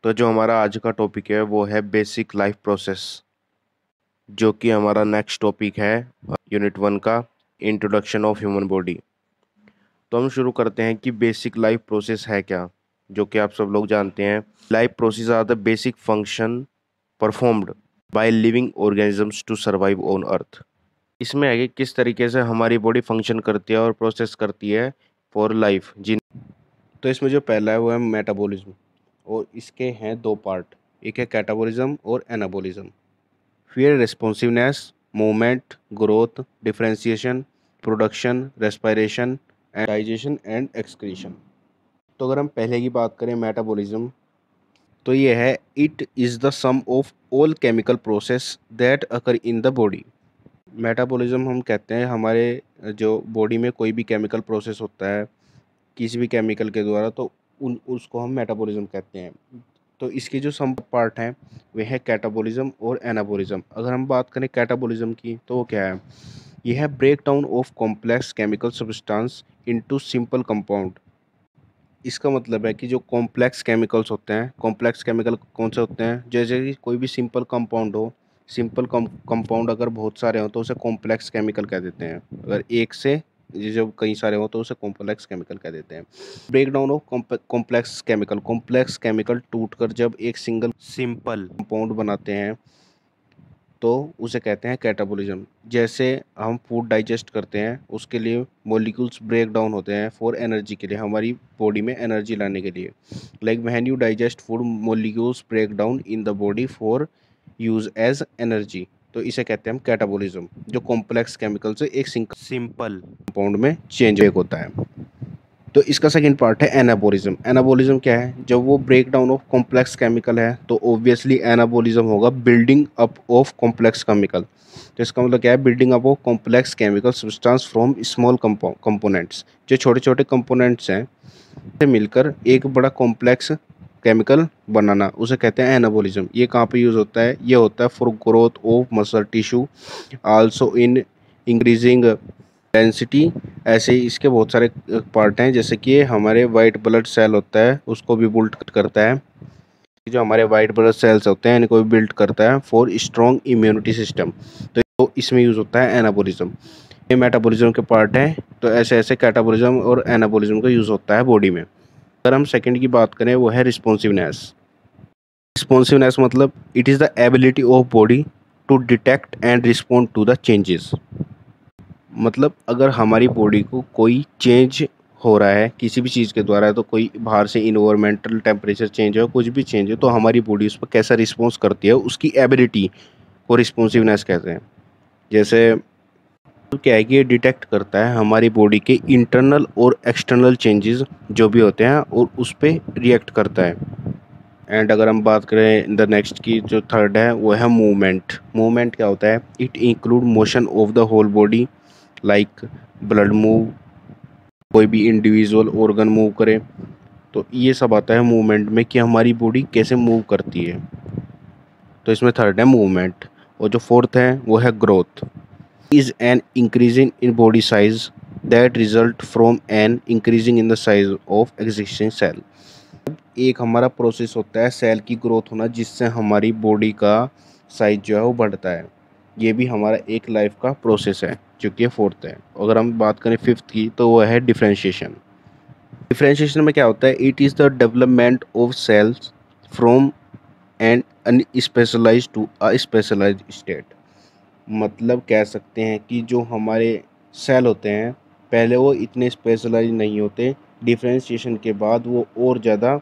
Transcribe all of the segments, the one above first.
तो जो हमारा आज का टॉपिक है वो है बेसिक लाइफ प्रोसेस, जो कि हमारा नेक्स्ट टॉपिक है यूनिट 1 का इंट्रोडक्शन ऑफ ह्यूमन बॉडी। तो हम शुरू करते हैं कि बेसिक लाइफ प्रोसेस है क्या, जो कि आप सब लोग जानते हैं। Life process are the basic function performed by living organisms to survive on earth. इसमें है कि किस तरीके से हमारी बॉडी फंक्शन करती है और प्रोसेस करती है फॉर लाइफ जी। तो इसमें जो पहला है वो है मेटाबॉलिज्म, और इसके हैं दो पार्ट, एक है कैटाबॉलिज्म और एनाबॉलिज्म। फिर responsiveness, movement, growth, differentiation, production, respiration, digestion and excretion. तो अगर हम पहले की बात करें मेटाबॉलिज्म, तो ये है it is the sum of all chemical process that occur in the body. Metabolism हम कहते हैं हमारे जो बॉडी में कोई भी केमिकल प्रोसेस होता है किसी भी केमिकल के द्वारा, तो उसको हम मेटाबॉलिज्म कहते हैं। तो इसके जो सम पार्ट हैं वे है कैटाबॉलिज्म और एनाबॉलिज्म। अगर हम बात करें कैटाबॉलिज्म की, तो वो क्या है? यह है break down of complex chemical substance into simple compound. इसका मतलब है कि जो कॉम्प्लेक्स केमिकल्स होते हैं, कॉम्प्लेक्स केमिकल कौन से होते हैं? जैसे कि कोई भी सिंपल कंपाउंड हो, सिंपल कंपाउंड अगर बहुत सारे हों तो उसे कॉम्प्लेक्स केमिकल कह देते हैं। अगर एक से ये जब कई सारे हों तो उसे कॉम्प्लेक्स केमिकल कह देते हैं। Break down of complex chemical टूट कर जब एक सिंगल सिंपल कंपाउंड बनाते हैं तो उसे कहते हैं कैटाबॉलिज्म। जैसे हम फूड डाइजेस्ट करते हैं, उसके लिए मॉलिक्यूल्स ब्रेक डाउन होते हैं फॉर एनर्जी के लिए, हमारी बॉडी में एनर्जी लाने के लिए। Like when you digest food, molecules break down in the body for use as energy. तो इसे कहते हैं हम कैटाबॉलिज्म, जो कॉम्प्लेक्स केमिकल से एक सिंपल कंपाउंड में चेंज होता है। तो इसका सेकंड पार्ट है एनाबॉलिज्म। एनाबॉलिज्म क्या है? जब वो break down of complex chemical है तो ऑब्वियसली एनाबॉलिज्म होगा building up of complex chemical. तो इसका मतलब क्या है? Building up of complex chemical substance from small components. जो छोटे छोटे कंपोनेंट्स हैं से मिलकर एक बड़ा कॉम्प्लेक्स केमिकल बनाना, उसे कहते हैं एनाबॉलिज्म। ये कहाँ पे यूज़ होता है? ये होता है for growth of muscle tissue, also in increasing density. ऐसे ही इसके बहुत सारे पार्ट हैं, जैसे कि हमारे वाइट ब्लड सेल होता है उसको भी बिल्ड करता है। जो हमारे वाइट ब्लड सेल्स होते हैं इनको भी बिल्ड करता है फॉर स्ट्रॉन्ग इम्यूनिटी सिस्टम। तो इसमें यूज़ होता है एनाबॉलिज्म। ये मेटाबॉलिज्म के पार्ट हैं। तो ऐसे ऐसे कैटाबॉलिज्म और एनाबॉलिज्म का यूज़ होता है बॉडी में। अगर हम सेकंड की बात करें, वो है रिस्पॉन्सिवनेस। रिस्पॉन्सिवनेस मतलब it is the ability of body to detect and respond to the changes. मतलब अगर हमारी बॉडी को कोई चेंज हो रहा है किसी भी चीज़ के द्वारा, तो कोई बाहर से इन्वायरमेंटल टेम्परेचर चेंज हो, कुछ भी चेंज हो, तो हमारी बॉडी उस पर कैसा रिस्पॉन्स करती है, उसकी एबिलिटी को रिस्पॉन्सिवनेस कहते हैं। जैसे तो क्या है कि ये डिटेक्ट करता है हमारी बॉडी के इंटरनल और एक्सटर्नल चेंजेस जो भी होते हैं और उस पर रिएक्ट करता है। एंड अगर हम बात करें द नेक्स्ट की, जो थर्ड है वो है मूवमेंट। मूवमेंट क्या होता है? It include motion of the whole body, like blood move, कोई भी इंडिविजुअल ऑर्गन मूव करे, तो ये सब आता है मूवमेंट में कि हमारी बॉडी कैसे मूव करती है। तो इसमें थर्ड है मूवमेंट। और जो फोर्थ है वो है growth. Is an increasing in body size that result from an increasing in the size of existing cell. एक हमारा प्रोसेस होता है सेल की ग्रोथ होना, जिससे हमारी बॉडी का साइज जो है वो बढ़ता है। ये भी हमारा एक लाइफ का प्रोसेस है, जो कि फोर्थ है। अगर हम बात करें फिफ्थ की, तो वो है डिफरेंशिएशन। डिफरेंशिएशन में क्या होता है? It is the development of cells from an unspecialised to a specialised state. मतलब कह सकते हैं कि जो हमारे सेल होते हैं पहले वो इतने स्पेशलाइज नहीं होते, डिफरेंशिएशन के बाद वो और ज़्यादा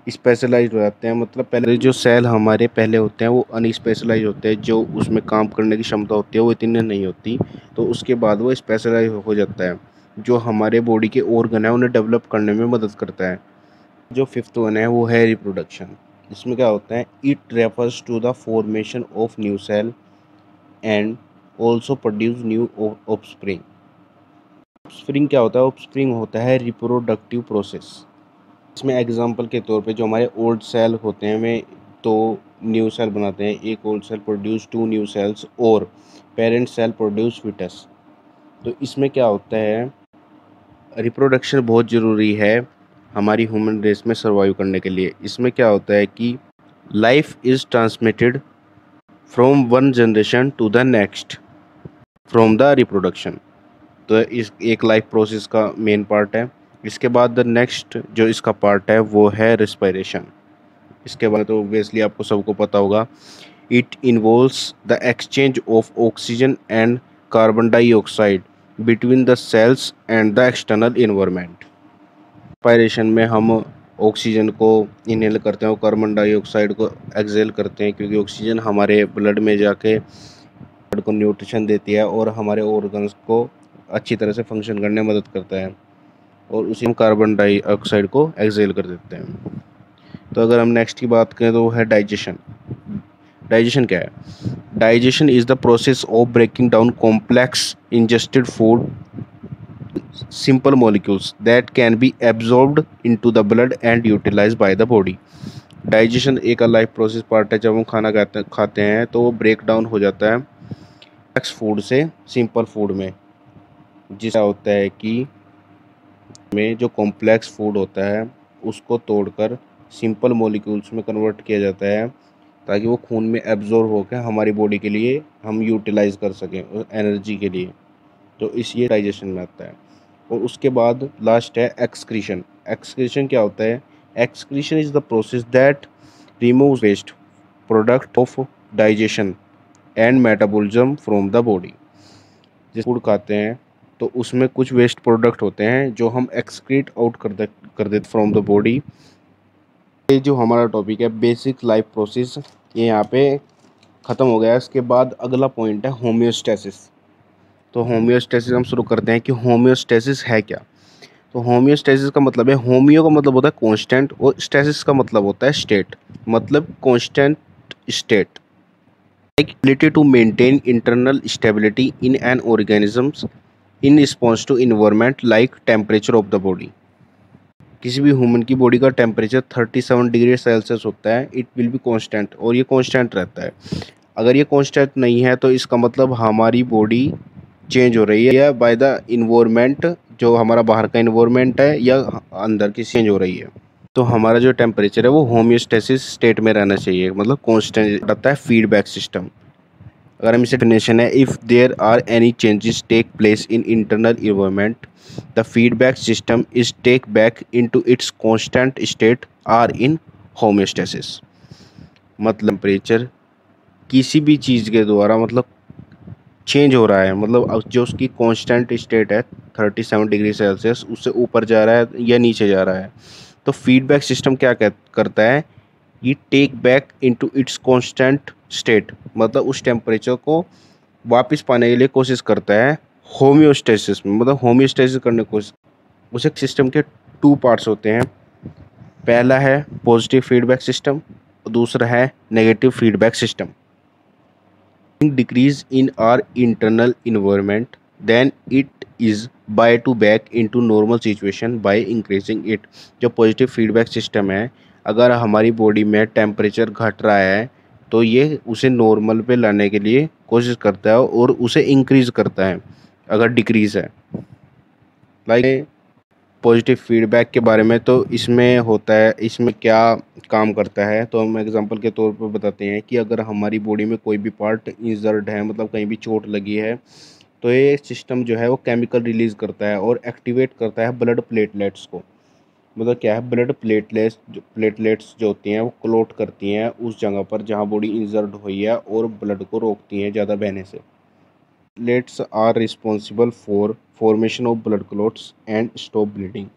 स्पेशलाइज्ड हो जाते हैं। मतलब पहले जो सेल हमारे पहले होते हैं वो अनस्पेशलाइज होते हैं, जो उसमें काम करने की क्षमता होती है वो इतनी नहीं होती, तो उसके बाद वो स्पेशलाइज हो जाता है, जो हमारे बॉडी के ऑर्गन है उन्हें डेवलप करने में मदद करता है। जो फिफ्थ वन है वो है रिप्रोडक्शन। इसमें क्या होता है? It refers to the formation of new cell and also produce new offspring. Offspring क्या होता है? ऑफस्प्रिंग होता है रिप्रोडक्टिव प्रोसेस। इसमें एग्जांपल के तौर पे जो हमारे ओल्ड सेल होते हैं वे तो न्यू सेल बनाते हैं, एक old cell produce two new cells, और पेरेंट सेल प्रोड्यूस फिटस। तो इसमें क्या होता है? रिप्रोडक्शन बहुत ज़रूरी है हमारी ह्यूमन रेस में सर्वाइव करने के लिए। इसमें क्या होता है कि life is transmitted from one generation to the next from the reproduction. तो इस एक लाइफ प्रोसेस का मेन पार्ट है। इसके बाद द नेक्स्ट जो इसका पार्ट है वो है रेस्पिरेशन। इसके बाद तो ऑब्वियसली आपको सबको पता होगा, it involves the exchange of oxygen and carbon dioxide between the cells and the external environment. Respiration में हम ऑक्सीजन को इनहेल करते हैं और कार्बन डाइऑक्साइड को एक्सहेल करते हैं, क्योंकि ऑक्सीजन हमारे ब्लड में जाके ब्लड को न्यूट्रिशन देती है और हमारे ऑर्गन्स को अच्छी तरह से फंक्शन करने में मदद करता है, और उसी हम कार्बन डाइऑक्साइड को एक्सहेल कर देते हैं। तो अगर हम नेक्स्ट की बात करें तो वो है डाइजेशन। डाइजेशन क्या है? Digestion is the process of breaking down complex ingested food simple molecules that can be absorbed into the blood and utilized by the body। Digestion एक लाइफ प्रोसेस पार्ट है। जब हम खाना खाते हैं तो वो ब्रेक डाउन हो जाता है कॉम्प्लेक्स फूड से सिंपल फूड में, जिसका होता है कि में जो कॉम्प्लेक्स फूड होता है उसको तोड़कर सिंपल मॉलिक्यूल्स में कन्वर्ट किया जाता है, ताकि वो खून में एब्जॉर्ब होकर हमारी बॉडी के लिए हम यूटिलाइज कर सकें एनर्जी के लिए। तो इसलिए डाइजेशन में आता है। और उसके बाद लास्ट है एक्सक्रीशन। एक्सक्रीशन क्या होता है? Excretion is the process that removes waste product of digestion and metabolism from the body. जिस फूड खाते हैं तो उसमें कुछ वेस्ट प्रोडक्ट होते हैं जो हम एक्सक्रीट आउट कर देते फ्रॉम द बॉडी। ये जो हमारा टॉपिक है बेसिक लाइफ प्रोसेस, ये यहाँ पे ख़त्म हो गया है। इसके बाद अगला पॉइंट है होम्योस्टेसिस। तो होम्योस्टेसिस हम शुरू करते हैं कि होम्योस्टेसिस है क्या। तो होम्योस्टेसिस का मतलब है, होम्यो का मतलब होता है कांस्टेंट और स्टेसिस का मतलब होता है स्टेट, मतलब constant state, like ability to maintain internal stability in an organisms in response to environment like temperature of the body. किसी भी ह्यूमन की बॉडी का टेम्परेचर 37 डिग्री सेल्सियस होता है, इट विल बी कांस्टेंट, और ये कांस्टेंट रहता है। अगर ये कांस्टेंट नहीं है तो इसका मतलब हमारी बॉडी चेंज हो रही है, या बाय द इन्वायरमेंट, जो हमारा बाहर का इन्वायरमेंट है, या अंदर की चेंज हो रही है। तो हमारा जो टेम्परेचर है वो होम्योस्टेसिस स्टेट में रहना चाहिए, मतलब कांस्टेंट रहता है। फीडबैक सिस्टम, अगर हम इसे डेफिनेशन है, if there are any changes take place in internal environment the feedback system is take back into its constant state or in homeostasis. मतलब टेम्परेचर किसी भी चीज़ के द्वारा मतलब चेंज हो रहा है, मतलब अब जो उसकी कांस्टेंट स्टेट है 37 डिग्री सेल्सियस, उससे ऊपर जा रहा है या नीचे जा रहा है, तो फीडबैक सिस्टम क्या करता है, ये take back into its constant state, मतलब उस टेम्परेचर को वापस पाने के लिए कोशिश करता है होम्योस्टेसिस में, मतलब होम्योस्टेसिस करने की कोशिश। उस एक सिस्टम के टू पार्ट्स होते हैं, पहला है पॉजिटिव फीडबैक सिस्टम और दूसरा है negative feedback system. Decrease in our internal environment, then it is by to back into normal situation by increasing it। जो पॉजिटिव फीडबैक सिस्टम है, अगर हमारी बॉडी में टेम्परेचर घट रहा है तो ये उसे नॉर्मल पे लाने के लिए कोशिश करता है और उसे इंक्रीज करता है अगर डिक्रीज है। लाइक पॉजिटिव फीडबैक के बारे में, तो इसमें होता है, इसमें क्या काम करता है, तो हम एग्जांपल के तौर पर बताते हैं कि अगर हमारी बॉडी में कोई भी पार्ट इंजर्ड है, मतलब कहीं भी चोट लगी है, तो ये सिस्टम जो है वो केमिकल रिलीज़ करता है और एक्टिवेट करता है ब्लड प्लेटलेट्स को। मतलब क्या है, ब्लड प्लेटलेट्स जो होती हैं वो क्लोट करती हैं उस जगह पर जहाँ बॉडी इंजर्ड हुई है और ब्लड को रोकती हैं ज़्यादा बहने से। Platelets are responsible for formation of blood clots and stop bleeding.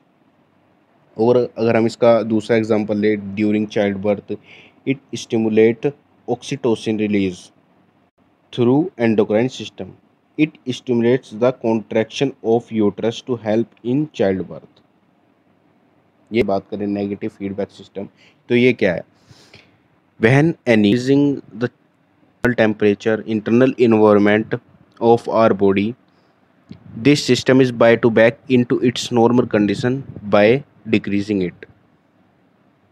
और अगर हम इसका दूसरा एग्जांपल ले, during child birth it stimulate oxytocin release through endocrine system, it stimulates the contraction of uterus to help in child birth. ये बात करें negative feedback system, तो ये क्या है, when anything the temperature internal environment of our body, this system is by to back into its normal condition by decreasing it।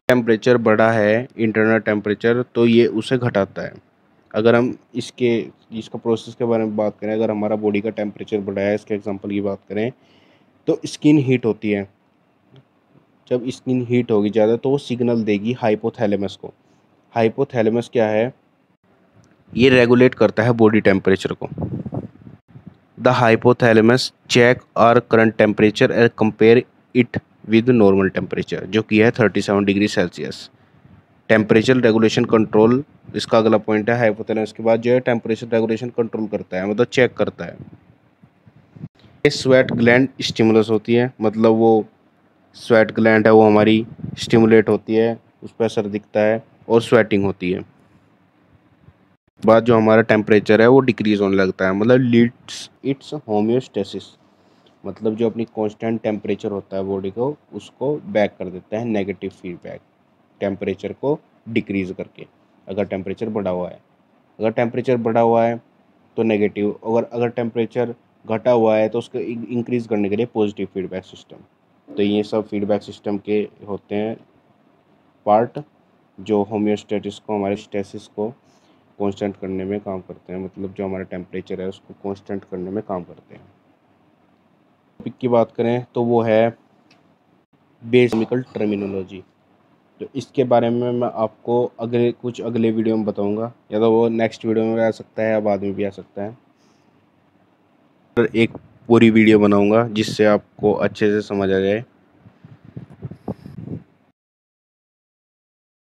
Temperature बढ़ा है internal temperature, तो ये उसे घटाता है। अगर हम इसका प्रोसेस के बारे में बात करें, अगर हमारा बॉडी का टेम्परेचर बढ़ा है, इसके एग्जांपल की बात करें तो स्किन हीट होती है, जब स्किन हीट होगी ज़्यादा तो वो सिग्नल देगी हाइपोथैलेमस को। हाइपोथैलेमस क्या है, ये रेगुलेट करता है बॉडी टेम्परेचर को। The hypothalamus check our current temperature and compare it with normal temperature, जो कि है 37 degree Celsius. Temperature regulation control इसका अगला पॉइंट है। हाइपोथैलेमस के बाद जो है टेम्परेचर रेगुलेशन कंट्रोल करता है, मतलब चेक करता है। ये स्वेट ग्लैंड स्टिमुलस होती है, मतलब वो स्वेट ग्लैंड है वो हमारी स्टिमुलेट होती है, उस पर असर दिखता है और स्वेटिंग होती है। बाद जो हमारा टेम्परेचर है वो डिक्रीज होने लगता है, मतलब लीड्स इट्स होम्योस्टेसिस, मतलब जो अपनी कांस्टेंट टेम्परेचर होता है बॉडी को उसको बैक कर देता है नेगेटिव फीडबैक, टेम्परेचर को डिक्रीज करके। अगर टेम्परेचर बढ़ा हुआ है, अगर टेम्परेचर बढ़ा हुआ है तो नेगेटिव, अगर टेम्परेचर घटा हुआ है तो उसको इंक्रीज करने के लिए पॉजिटिव फीडबैक सिस्टम। तो ये सब फीडबैक सिस्टम के होते हैं पार्ट, जो होम्योस्टेटिस को, हमारे स्टेसिस को कांस्टेंट करने में काम करते हैं, मतलब जो हमारा टेम्परेचर है उसको कांस्टेंट करने में काम करते हैं। टॉपिक की बात करें तो वो है बेसिकल टर्मिनोलॉजी। तो इसके बारे में मैं आपको अगले वीडियो में बताऊंगा, या तो वो नेक्स्ट वीडियो में आ सकता है या बाद में भी आ सकता है। एक पूरी वीडियो बनाऊंगा जिससे आपको अच्छे से समझ आ जाए।